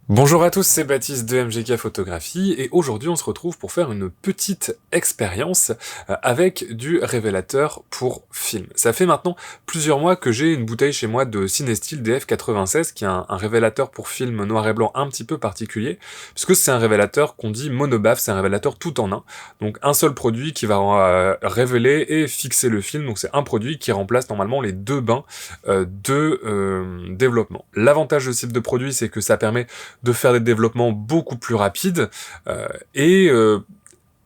Bonjour à tous, c'est Baptiste de MGK Photographie et aujourd'hui on se retrouve pour faire une petite expérience avec du révélateur pour film. Ça fait maintenant plusieurs mois que j'ai une bouteille chez moi de Cinestill DF96 qui est un révélateur pour film noir et blanc un petit peu particulier puisque c'est un révélateur qu'on dit monobaf, c'est un révélateur tout en un. Donc un seul produit qui va révéler et fixer le film, donc c'est un produit qui remplace normalement les deux bains de développement. L'avantage de ce type de produit c'est que ça permet de faire des développements beaucoup plus rapides et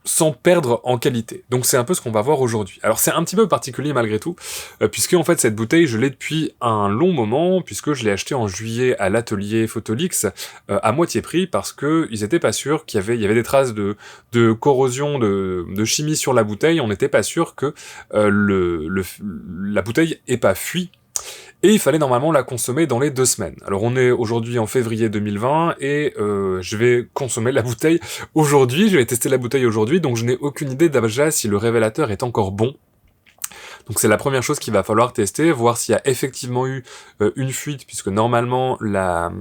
sans perdre en qualité. Donc c'est un peu ce qu'on va voir aujourd'hui. Alors c'est un petit peu particulier malgré tout, puisque en fait cette bouteille je l'ai depuis un long moment, puisque je l'ai achetée en juillet à l'atelier Photolix à moitié prix, parce que ils étaient pas sûrs qu'il y avait des traces de corrosion, de chimie sur la bouteille, on n'était pas sûr que la bouteille ait pas fui. Et il fallait normalement la consommer dans les 2 semaines. Alors on est aujourd'hui en février 2020 et je vais consommer la bouteille aujourd'hui, je vais tester la bouteille aujourd'hui, donc je n'ai aucune idée déjà si le révélateur est encore bon. Donc c'est la première chose qu'il va falloir tester, voir s'il y a effectivement eu une fuite, puisque normalement la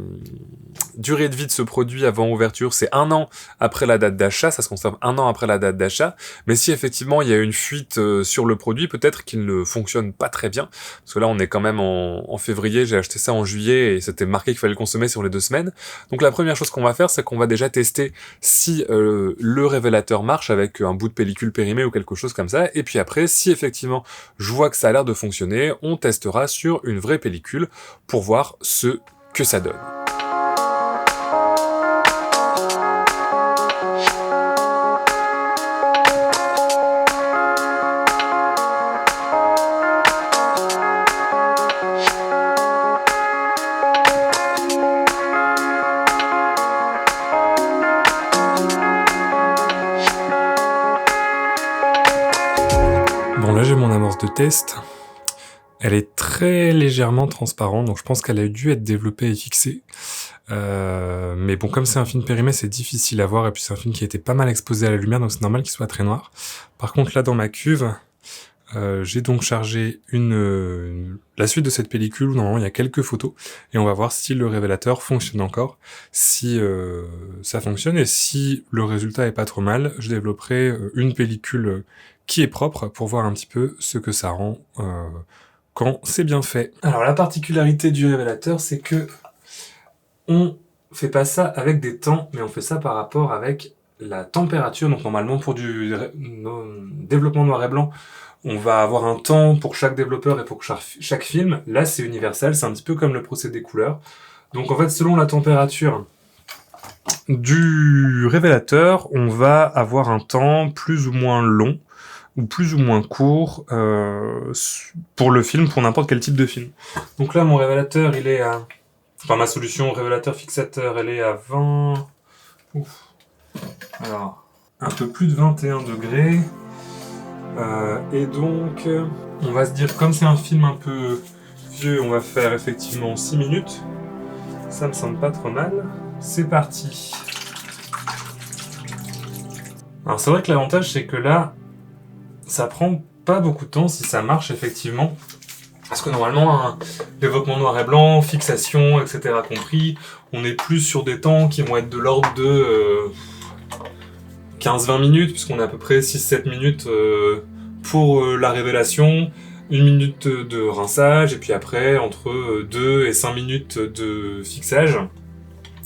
durée de vie de ce produit avant ouverture, c'est 1 an après la date d'achat, ça se conserve 1 an après la date d'achat, mais si effectivement il y a une fuite sur le produit, peut-être qu'il ne fonctionne pas très bien, parce que là on est quand même en février, j'ai acheté ça en juillet, et c'était marqué qu'il fallait le consommer sur les 2 semaines. Donc la première chose qu'on va faire, c'est qu'on va déjà tester si le révélateur marche avec un bout de pellicule périmée ou quelque chose comme ça, et puis après, si effectivement je vois que ça a l'air de fonctionner, on testera sur une vraie pellicule pour voir ce que ça donne. Bon là j'ai mon amorce de test, elle est très légèrement transparente, donc je pense qu'elle a dû être développée et fixée. Mais bon, comme c'est un film périmé, c'est difficile à voir, et puis c'est un film qui a été pas mal exposé à la lumière, donc c'est normal qu'il soit très noir. Par contre là dans ma cuve, j'ai donc chargé la suite de cette pellicule où normalement il y a quelques photos, et on va voir si le révélateur fonctionne encore, si ça fonctionne, et si le résultat est pas trop mal, je développerai une pellicule qui est propre pour voir un petit peu ce que ça rend quand c'est bien fait. Alors la particularité du révélateur, c'est que on fait pas ça avec des temps, mais on fait ça par rapport avec la température. Donc normalement pour du développement noir et blanc, on va avoir un temps pour chaque développeur et pour chaque film. Là c'est universel, c'est un petit peu comme le procédé couleur. Donc en fait selon la température du révélateur, on va avoir un temps plus ou moins long ou plus ou moins court pour le film, pour n'importe quel type de film. Donc là mon révélateur il est à... Enfin, ma solution révélateur fixateur, elle est à 20... Ouf. Alors, un peu plus de 21 degrés. Et donc, on va se dire, comme c'est un film un peu vieux, on va faire effectivement 6 minutes. Ça me semble pas trop mal. C'est parti. Alors, c'est vrai que l'avantage, c'est que là, ça prend pas beaucoup de temps si ça marche effectivement. Parce que normalement, un développement noir et blanc, fixation, etc. compris, on est plus sur des temps qui vont être de l'ordre de 15-20 minutes, puisqu'on a à peu près 6-7 minutes pour la révélation, 1 minute de rinçage, et puis après, entre 2 et 5 minutes de fixage,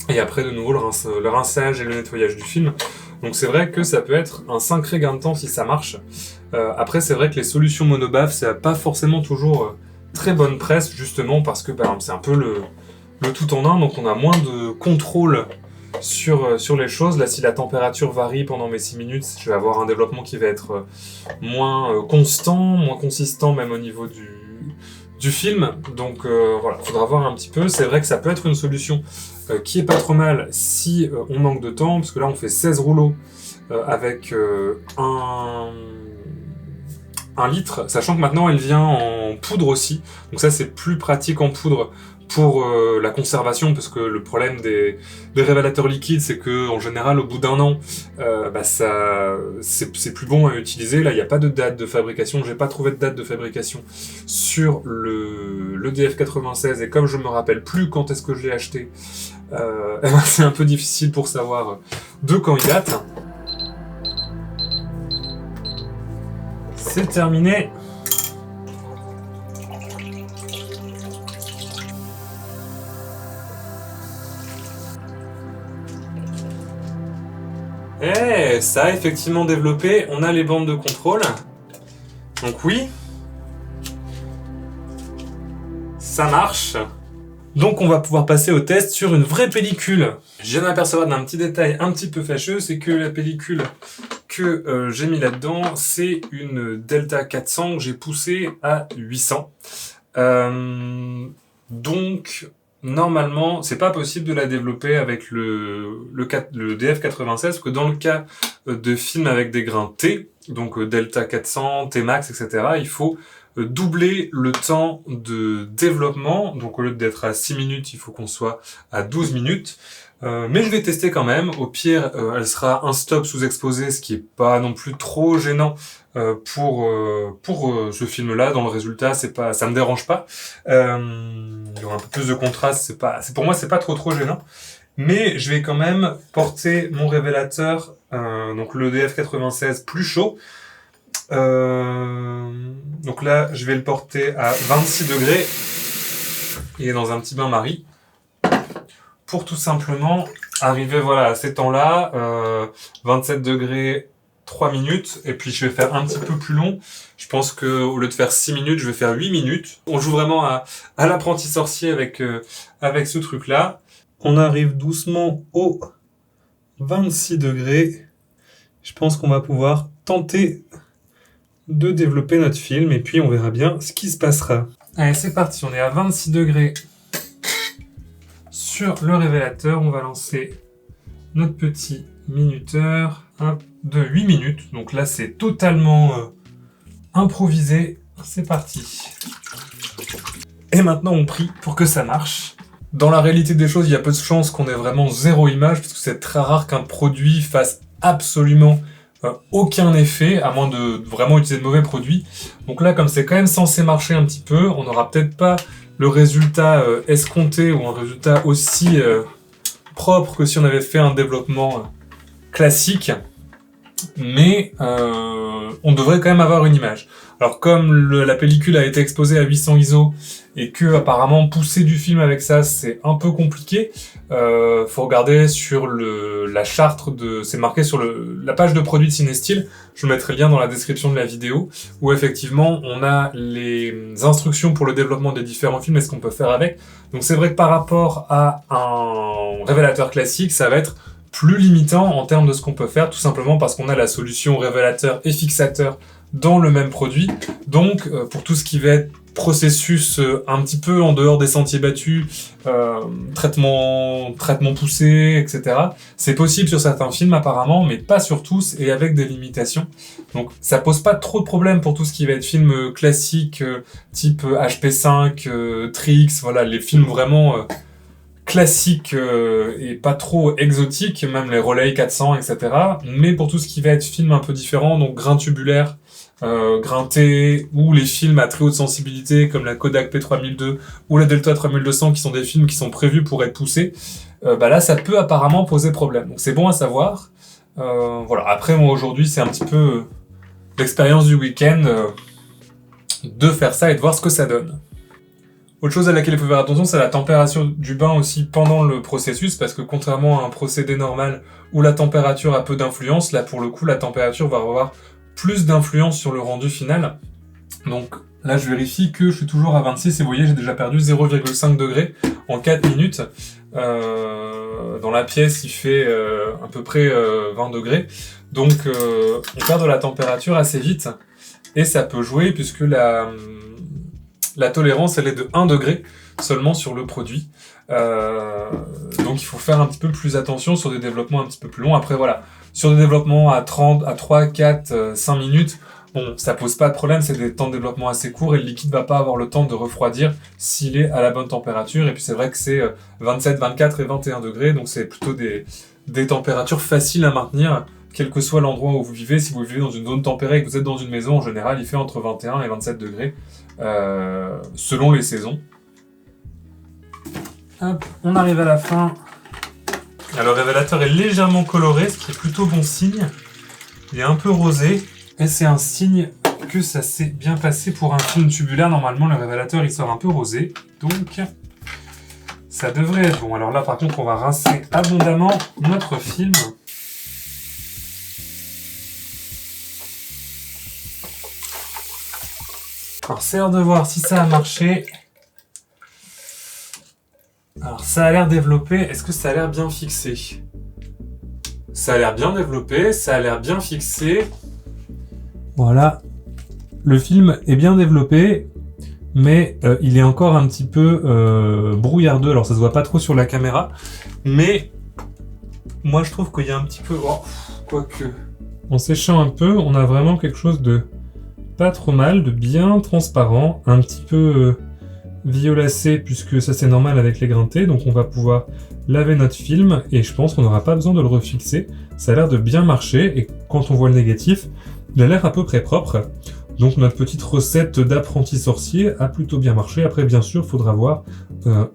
et après de nouveau le rinçage et le nettoyage du film. Donc c'est vrai que ça peut être un sacré gain de temps si ça marche. Après, c'est vrai que les solutions monobaf, ça n'a pas forcément toujours... très bonne presse justement parce que par exemple, c'est un peu le tout en un, donc on a moins de contrôle sur les choses. Là si la température varie pendant mes 6 minutes, je vais avoir un développement qui va être moins constant, moins consistant même au niveau du film, donc voilà, faudra voir un petit peu. C'est vrai que ça peut être une solution qui est pas trop mal si on manque de temps, parce que là on fait 16 rouleaux avec un litre, sachant que maintenant elle vient en poudre aussi, donc ça c'est plus pratique en poudre pour la conservation, parce que le problème des révélateurs liquides, c'est que en général, au bout d'1 an, c'est plus bon à utiliser. Là, il n'y a pas de date de fabrication. J'ai pas trouvé de date de fabrication sur le DF96, et comme je me rappelle plus quand est-ce que je l'ai acheté, c'est un peu difficile pour savoir de quand il date. C'est terminé. Eh, ça a effectivement développé, on a les bandes de contrôle. Donc oui, ça marche. Donc on va pouvoir passer au test sur une vraie pellicule. Je viens d'apercevoir d'un petit détail un petit peu fâcheux, c'est que la pellicule que j'ai mis là-dedans, c'est une Delta 400 que j'ai poussée à 800. Donc normalement, c'est pas possible de la développer avec le DF96, parce que dans le cas de films avec des grains T, donc Delta 400, T-Max, etc., il faut doubler le temps de développement. Donc au lieu d'être à 6 minutes, il faut qu'on soit à 12 minutes. Mais je vais tester quand même. Au pire, elle sera un stop sous-exposé, ce qui est pas non plus trop gênant pour ce film-là. Dans le résultat, ça me dérange pas. Il y aura un peu plus de contraste. Pour moi, c'est pas trop gênant. Mais je vais quand même porter mon révélateur, donc le DF96 plus chaud. Donc là, je vais le porter à 26 degrés. Il est dans un petit bain-marie. Pour tout simplement arriver à ces temps-là, 27 degrés, 3 minutes, et puis je vais faire un petit peu plus long. Je pense qu'au lieu de faire 6 minutes, je vais faire 8 minutes. On joue vraiment à l'apprenti sorcier avec ce truc-là. On arrive doucement aux 26 degrés. Je pense qu'on va pouvoir tenter de développer notre film, et puis on verra bien ce qui se passera. Allez, c'est parti, on est à 26 degrés. Sur le révélateur, on va lancer notre petit minuteur de 8 minutes. Donc là, c'est totalement improvisé. C'est parti. Et maintenant, on prie pour que ça marche. Dans la réalité des choses, il y a peu de chances qu'on ait vraiment 0 image, parce que c'est très rare qu'un produit fasse absolument aucun effet, à moins de vraiment utiliser de mauvais produits. Donc là, comme c'est quand même censé marcher un petit peu, on n'aura peut-être pas le résultat escompté, ou un résultat aussi propre que si on avait fait un développement classique, mais on devrait quand même avoir une image. Alors comme la pellicule a été exposée à 800 ISO et que apparemment pousser du film avec ça c'est un peu compliqué, faut regarder sur la charte c'est marqué sur la page de produit de Cinestyle. Je mettrai le lien dans la description de la vidéo, où effectivement on a les instructions pour le développement des différents films et ce qu'on peut faire avec. Donc c'est vrai que par rapport à un révélateur classique, ça va être plus limitant en termes de ce qu'on peut faire, tout simplement parce qu'on a la solution révélateur et fixateur dans le même produit. Donc pour tout ce qui va être processus un petit peu en dehors des sentiers battus, traitement poussé, etc. C'est possible sur certains films apparemment, mais pas sur tous et avec des limitations. Donc ça pose pas trop de problèmes pour tout ce qui va être film classique, type HP5, Trix, voilà, les films vraiment classiques et pas trop exotiques, même les Rolei 400, etc. Mais pour tout ce qui va être film un peu différent, donc grain tubulaire, grain T, ou les films à très haute sensibilité comme la Kodak P3002 ou la Delta 3200, qui sont des films qui sont prévus pour être poussés, là ça peut apparemment poser problème. Donc c'est bon à savoir. Voilà. Après moi aujourd'hui c'est un petit peu l'expérience du week-end de faire ça et de voir ce que ça donne. Autre chose à laquelle il faut faire attention, c'est la température du bain aussi pendant le processus, parce que contrairement à un procédé normal où la température a peu d'influence, là pour le coup la température va avoir plus d'influence sur le rendu final. Donc là je vérifie que je suis toujours à 26 et vous voyez j'ai déjà perdu 0,5 degrés en 4 minutes. Dans la pièce il fait à peu près 20 degrés. Donc on perd de la température assez vite et ça peut jouer puisque la tolérance elle est de 1 degré seulement sur le produit. Donc il faut faire un petit peu plus attention sur des développements un petit peu plus longs. Après voilà, sur des développements à 3, 4, 5 minutes, Bon, ça pose pas de problème, c'est des temps de développement assez courts et le liquide va pas avoir le temps de refroidir s'il est à la bonne température. Et puis c'est vrai que c'est 27, 24 et 21 degrés, donc c'est plutôt des températures faciles à maintenir, quel que soit l'endroit où vous vivez. Si vous vivez dans une zone tempérée et que vous êtes dans une maison, en général, il fait entre 21 et 27 degrés, selon les saisons. Hop, on arrive à la fin. Alors, le révélateur est légèrement coloré, ce qui est plutôt bon signe. Il est un peu rosé, et c'est un signe que ça s'est bien passé pour un film tubulaire. Normalement, le révélateur, il sort un peu rosé, donc ça devrait être bon. Alors là, par contre, on va rincer abondamment notre film. Alors, c'est l'heure de voir si ça a marché. Alors, ça a l'air développé. Est-ce que ça a l'air bien fixé? Ça a l'air bien développé, ça a l'air bien fixé. Voilà. Le film est bien développé, mais il est encore un petit peu brouillardeux. Alors, ça se voit pas trop sur la caméra, mais moi, je trouve qu'il y a un petit peu... Oh, quoique... En séchant un peu, on a vraiment quelque chose de pas trop mal, de bien transparent, un petit peu violacé, puisque ça c'est normal avec les grains de thé, donc on va pouvoir laver notre film, et je pense qu'on n'aura pas besoin de le refixer. Ça a l'air de bien marcher, et quand on voit le négatif, il a l'air à peu près propre. Donc notre petite recette d'apprenti sorcier a plutôt bien marché. Après, bien sûr, il faudra voir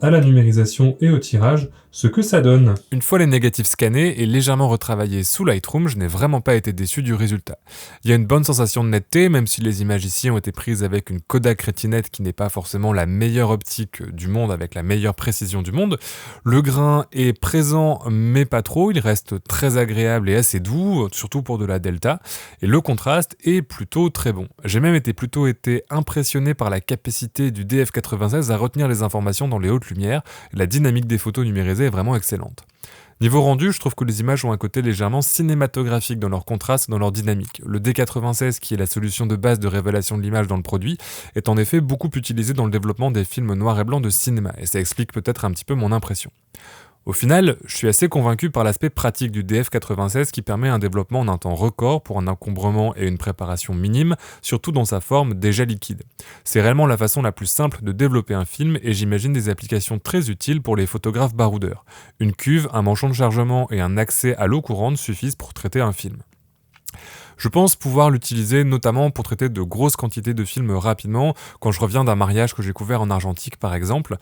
à la numérisation et au tirage ce que ça donne. Une fois les négatifs scannés et légèrement retravaillés sous Lightroom, je n'ai vraiment pas été déçu du résultat. Il y a une bonne sensation de netteté, même si les images ici ont été prises avec une Kodak rétinette qui n'est pas forcément la meilleure optique du monde avec la meilleure précision du monde. Le grain est présent mais pas trop, il reste très agréable et assez doux, surtout pour de la delta, et le contraste est plutôt très bon. J'ai même plutôt été impressionné par la capacité du DF96 à retenir les informations dans les hautes lumières, la dynamique des photos numérisées est vraiment excellente. Niveau rendu, je trouve que les images ont un côté légèrement cinématographique dans leur contraste et dans leur dynamique. Le D96, qui est la solution de base de révélation de l'image dans le produit, est en effet beaucoup utilisé dans le développement des films noir et blanc de cinéma, et ça explique peut-être un petit peu mon impression. Au final, je suis assez convaincu par l'aspect pratique du DF96 qui permet un développement en un temps record pour un encombrement et une préparation minime, surtout dans sa forme déjà liquide. C'est réellement la façon la plus simple de développer un film et j'imagine des applications très utiles pour les photographes baroudeurs. Une cuve, un manchon de chargement et un accès à l'eau courante suffisent pour traiter un film. Je pense pouvoir l'utiliser notamment pour traiter de grosses quantités de films rapidement, quand je reviens d'un mariage que j'ai couvert en argentique par exemple.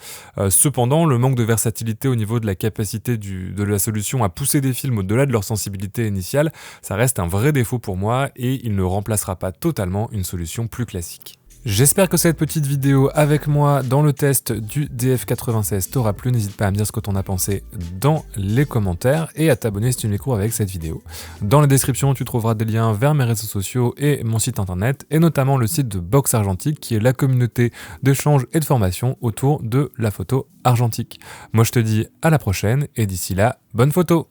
Cependant, le manque de versatilité au niveau de la capacité de la solution à pousser des films au-delà de leur sensibilité initiale, ça reste un vrai défaut pour moi et il ne remplacera pas totalement une solution plus classique. J'espère que cette petite vidéo avec moi dans le test du DF96 t'aura plu. N'hésite pas à me dire ce que t'en as pensé dans les commentaires et à t'abonner si tu me découvres avec cette vidéo. Dans la description, tu trouveras des liens vers mes réseaux sociaux et mon site internet, et notamment le site de Box Argentique qui est la communauté d'échange et de formation autour de la photo argentique. Moi je te dis à la prochaine et d'ici là, bonne photo!